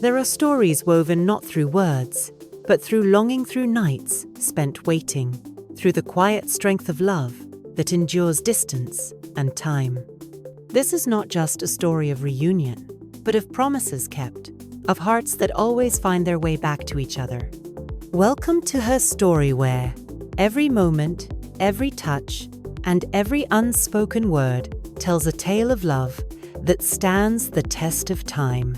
There are stories woven not through words, but through longing, through nights spent waiting, through the quiet strength of love that endures distance and time. This is not just a story of reunion, but of promises kept, of hearts that always find their way back to each other. Welcome to her story where every moment, every touch, and every unspoken word tells a tale of love that stands the test of time.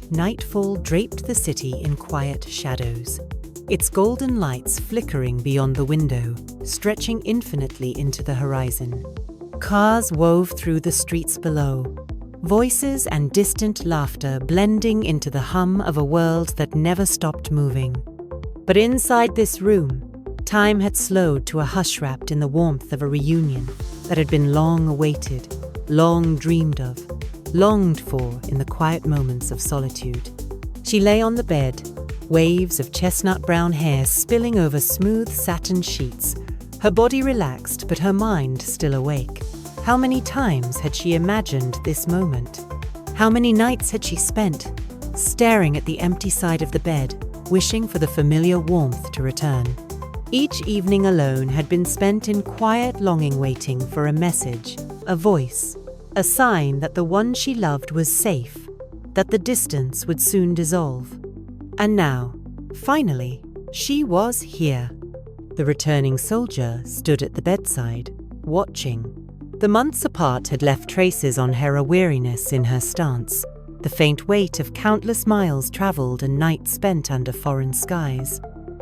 Nightfall draped the city in quiet shadows, its golden lights flickering beyond the window, stretching infinitely into the horizon. Cars wove through the streets below, voices and distant laughter blending into the hum of a world that never stopped moving. But inside this room, time had slowed to a hush wrapped in the warmth of a reunion that had been long awaited, long dreamed of, longed for in the quiet moments of solitude. She lay on the bed, waves of chestnut brown hair spilling over smooth satin sheets, her body relaxed but her mind still awake. How many times had she imagined this moment? How many nights had she spent staring at the empty side of the bed, wishing for the familiar warmth to return? Each evening alone had been spent in quiet longing, waiting for a message, a voice, a sign that the one she loved was safe, that the distance would soon dissolve. And now, finally, she was here. The returning soldier stood at the bedside, watching. The months apart had left traces on her, a weariness in her stance, the faint weight of countless miles traveled and nights spent under foreign skies.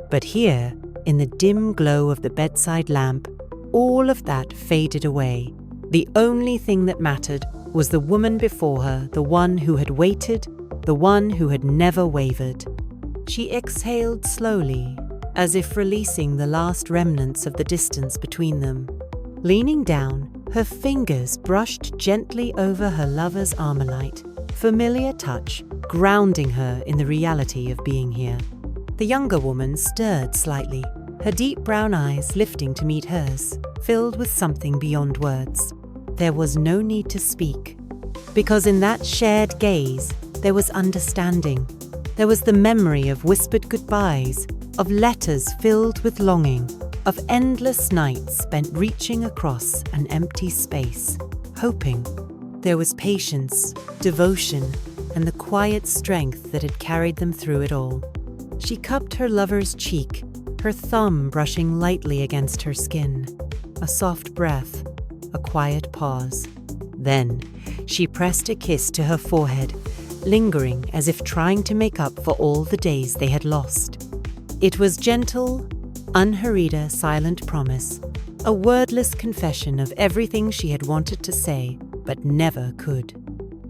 But here, in the dim glow of the bedside lamp, all of that faded away. The only thing that mattered was the woman before her, the one who had waited, the one who had never wavered. She exhaled slowly, as if releasing the last remnants of the distance between them. Leaning down, her fingers brushed gently over her lover's armorlight, familiar touch grounding her in the reality of being here. The younger woman stirred slightly, her deep brown eyes lifting to meet hers, filled with something beyond words. There was no need to speak, because in that shared gaze, there was understanding. There was the memory of whispered goodbyes, of letters filled with longing, of endless nights spent reaching across an empty space, hoping. There was patience, devotion, and the quiet strength that had carried them through it all. She cupped her lover's cheek, her thumb brushing lightly against her skin. A soft breath, a quiet pause. Then, she pressed a kiss to her forehead, lingering as if trying to make up for all the days they had lost. It was gentle, unhurried, a silent promise, a wordless confession of everything she had wanted to say, but never could.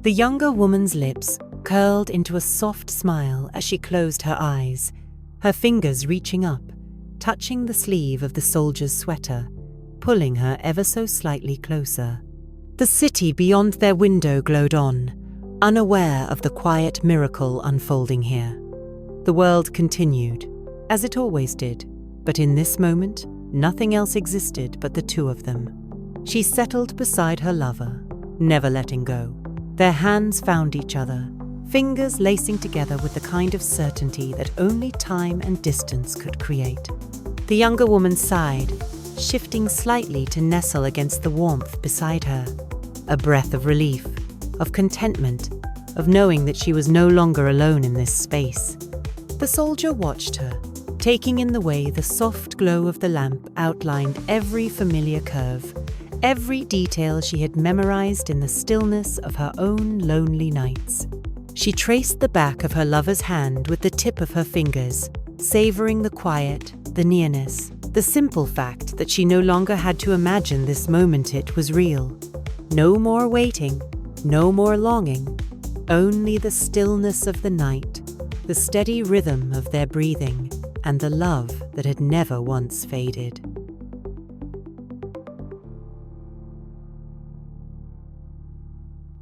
The younger woman's lips curled into a soft smile as she closed her eyes, her fingers reaching up, touching the sleeve of the soldier's sweater, pulling her ever so slightly closer. The city beyond their window glowed on, unaware of the quiet miracle unfolding here. The world continued, as it always did, but in this moment, nothing else existed but the two of them. She settled beside her lover, never letting go. Their hands found each other, fingers lacing together with the kind of certainty that only time and distance could create. The younger woman sighed, shifting slightly to nestle against the warmth beside her. A breath of relief, of contentment, of knowing that she was no longer alone in this space. The soldier watched her, taking in the way the soft glow of the lamp outlined every familiar curve, every detail she had memorized in the stillness of her own lonely nights. She traced the back of her lover's hand with the tip of her fingers, savoring the quiet, the nearness, the simple fact that she no longer had to imagine this moment. It was real. No more waiting, no more longing, only the stillness of the night, the steady rhythm of their breathing, and the love that had never once faded.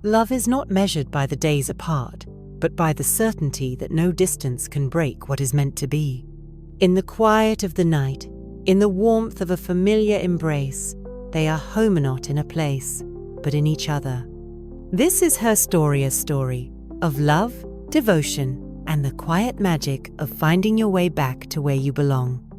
Love is not measured by the days apart, but by the certainty that no distance can break what is meant to be. In the quiet of the night, In the warmth of a familiar embrace, they are home not in a place, but in each other. This is her story, a story of love, devotion, and the quiet magic of finding your way back to where you belong.